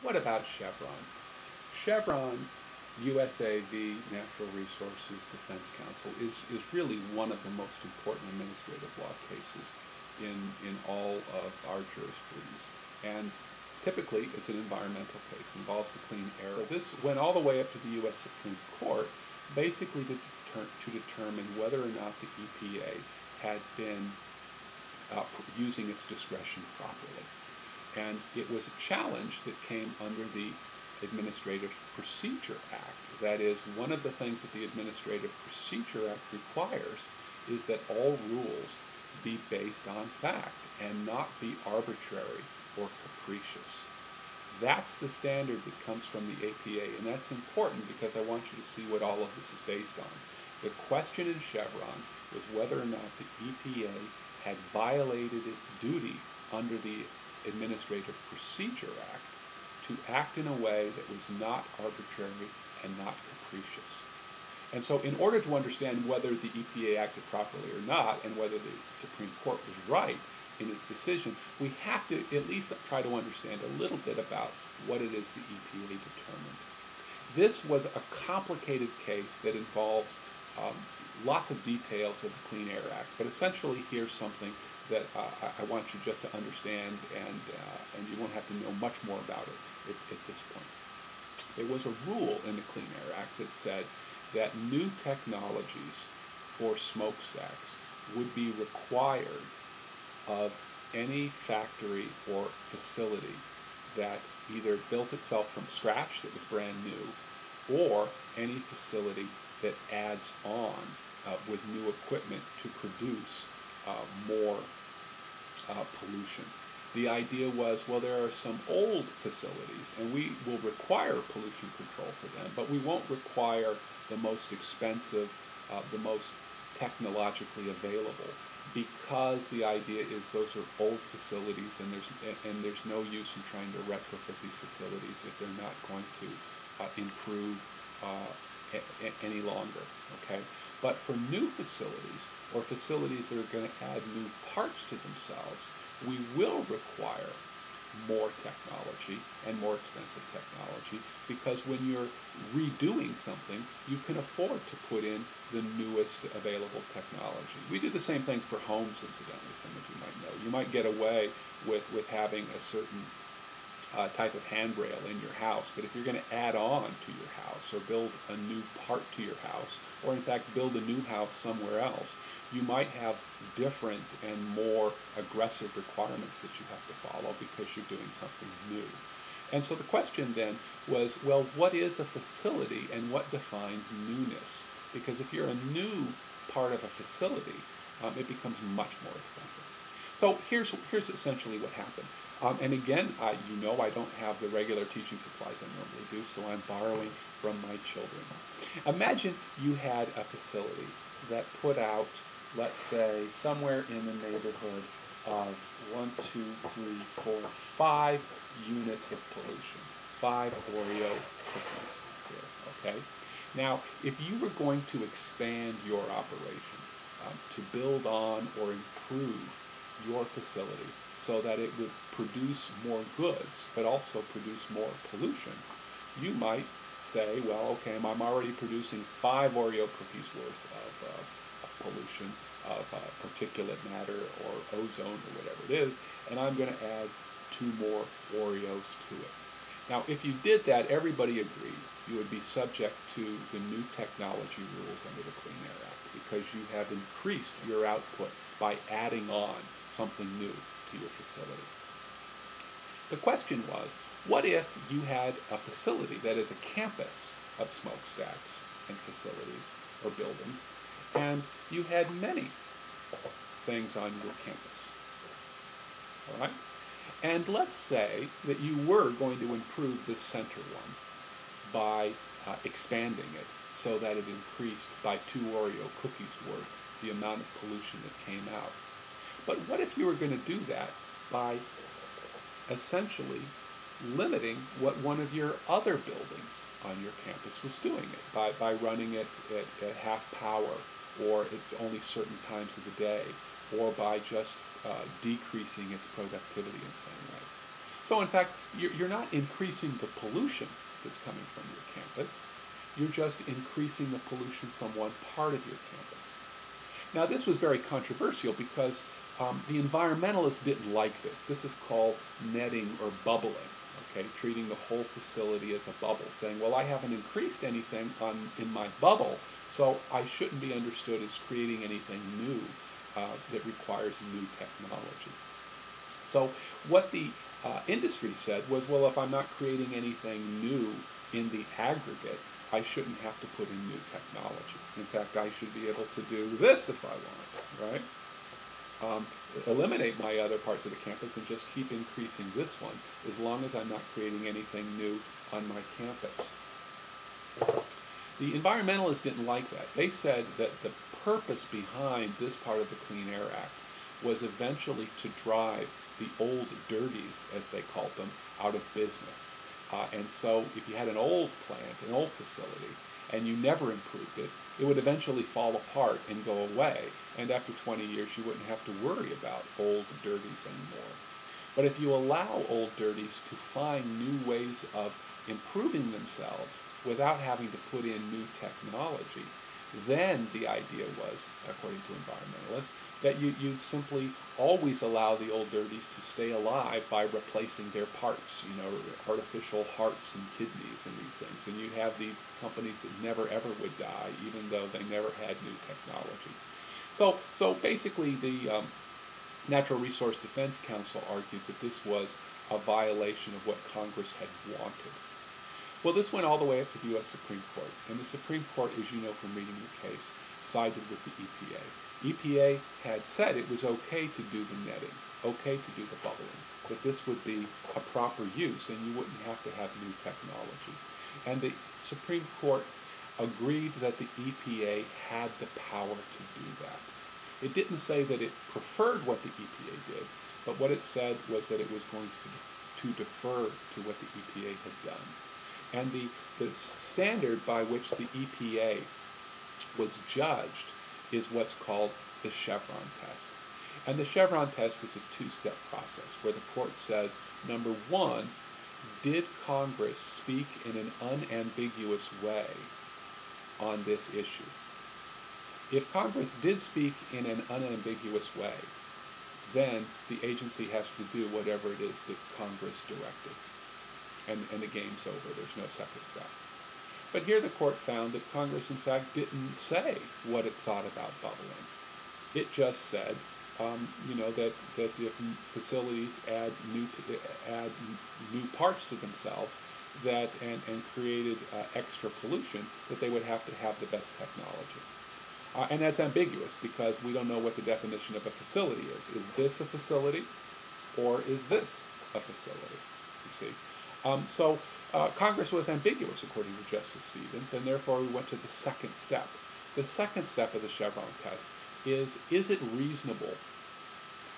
what about Chevron? Chevron, USA v. Natural Resources Defense Council, is really one of the most important administrative law cases in all of our jurisprudence. And typically, it's an environmental case, involves the Clean Air Act. So this went all the way up to the U.S. Supreme Court, basically to determine whether or not the EPA had been using its discretion properly. And it was a challenge that came under the Administrative Procedure Act. That is, one of the things that the Administrative Procedure Act requires is that all rules be based on fact and not be arbitrary or capricious. That's the standard that comes from the APA, and that's important because I want you to see what all of this is based on. The question in Chevron was whether or not the EPA had violated its duty under the Administrative Procedure Act to act in a way that was not arbitrary and not capricious. And so in order to understand whether the EPA acted properly or not, and whether the Supreme Court was right in its decision, we have to at least try to understand a little bit about what it is the EPA determined. This was a complicated case that involves lots of details of the Clean Air Act, but essentially here's something that I want you just to understand, and you won't have to know much more about it at this point. There was a rule in the Clean Air Act that said that new technologies for smokestacks would be required of any factory or facility that either built itself from scratch that was brand new, or any facility that adds on with new equipment to produce more pollution. The idea was, well, there are some old facilities, and we will require pollution control for them, but we won't require the most expensive, the most technologically available, because the idea is those are old facilities, and there's no use in trying to retrofit these facilities if they're not going to improve any longer. Okay, but for new facilities or facilities that are going to add new parts to themselves, we will require more technology and more expensive technology, because when you're redoing something, you can afford to put in the newest available technology. We do the same things for homes, incidentally, some of you might know. You might get away with having a certain type of handrail in your house, but if you're going to add on to your house or build a new part to your house, or in fact build a new house somewhere else, you might have different and more aggressive requirements that you have to follow because you're doing something new. And so the question then was, well, what is a facility and what defines newness? Because if you're a new part of a facility, it becomes much more expensive. So here's essentially what happened. And again, you know I don't have the regular teaching supplies I normally do, so I'm borrowing from my children. Imagine you had a facility that put out, let's say, somewhere in the neighborhood of 5 units of pollution, 5 Oreo cookies here, okay? Now, if you were going to expand your operation to build on or improve your facility so that it would produce more goods but also produce more pollution, you might say, well, okay, I'm already producing 5 Oreo cookies worth of pollution, of particulate matter or ozone or whatever it is, and I'm going to add 2 more Oreos to it. Now, if you did that, everybody agreed you would be subject to the new technology rules under the Clean Air Act, because you have increased your output by adding on something new to your facility. The question was, what if you had a facility that is a campus of smokestacks and facilities or buildings, and you had many things on your campus? All right? And let's say that you were going to improve this center one by expanding it so that it increased by 2 Oreo cookies worth the amount of pollution that came out. But what if you were going to do that by essentially limiting what one of your other buildings on your campus was doing it, by running it at half power or at only certain times of the day, or by just decreasing its productivity in some way? So in fact, you're not increasing the pollution that's coming from your campus. You're just increasing the pollution from one part of your campus. Now this was very controversial because the environmentalists didn't like this. This is called netting or bubbling, okay? Treating the whole facility as a bubble, saying, well, I haven't increased anything in my bubble, so I shouldn't be understood as creating anything new that requires new technology. So what the industry said was, well, if I'm not creating anything new in the aggregate, I shouldn't have to put in new technology. In fact, I should be able to do this if I want, right? Eliminate my other parts of the campus and just keep increasing this one as long as I'm not creating anything new on my campus. The environmentalists didn't like that. They said that the purpose behind this part of the Clean Air Act was eventually to drive the old dirties, as they called them, out of business. And so if you had an old plant, an old facility, and you never improved it, it would eventually fall apart and go away. And after 20 years, you wouldn't have to worry about old dirties anymore. But if you allow old dirties to find new ways of improving themselves without having to put in new technology, then the idea was, according to environmentalists, that you'd simply always allow the old dirties to stay alive by replacing their parts, you know, artificial hearts and kidneys and these things. And you'd have these companies that never ever would die, even though they never had new technology. So basically the Natural Resource Defense Council argued that this was a violation of what Congress had wanted. Well, this went all the way up to the U.S. Supreme Court, and the Supreme Court, as you know from reading the case, sided with the EPA. EPA had said it was okay to do the netting, okay to do the bubbling, that this would be a proper use and you wouldn't have to have new technology. And the Supreme Court agreed that the EPA had the power to do that. It didn't say that it preferred what the EPA did, but what it said was that it was going to defer to what the EPA had done. And the standard by which the EPA was judged is what's called the Chevron test. And the Chevron test is a two-step process where the court says, number one, did Congress speak in an unambiguous way on this issue? If Congress did speak in an unambiguous way, then the agency has to do whatever it is that Congress directed. And the game's over. There's no second step. But here the court found that Congress, in fact, didn't say what it thought about bubbling. It just said, that if facilities add new parts to themselves and created extra pollution, that they would have to have the best technology. And that's ambiguous because we don't know what the definition of a facility is. Is this a facility or is this a facility? You see. So Congress was ambiguous, according to Justice Stevens, and therefore we went to the second step. The second step of the Chevron test is it reasonable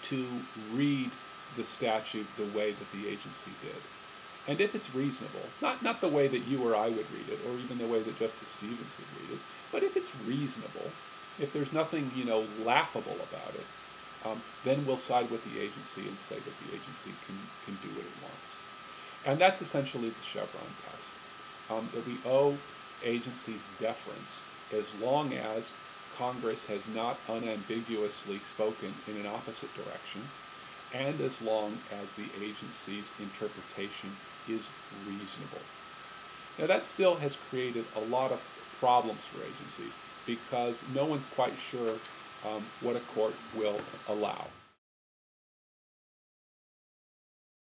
to read the statute the way that the agency did? And if it's reasonable, not the way that you or I would read it, or even the way that Justice Stevens would read it, but if it's reasonable, if there's nothing, laughable about it, then we'll side with the agency and say that the agency can do what it wants. And that's essentially the Chevron test, that we owe agencies deference as long as Congress has not unambiguously spoken in an opposite direction, and as long as the agency's interpretation is reasonable. Now that still has created a lot of problems for agencies because no one's quite sure what a court will allow.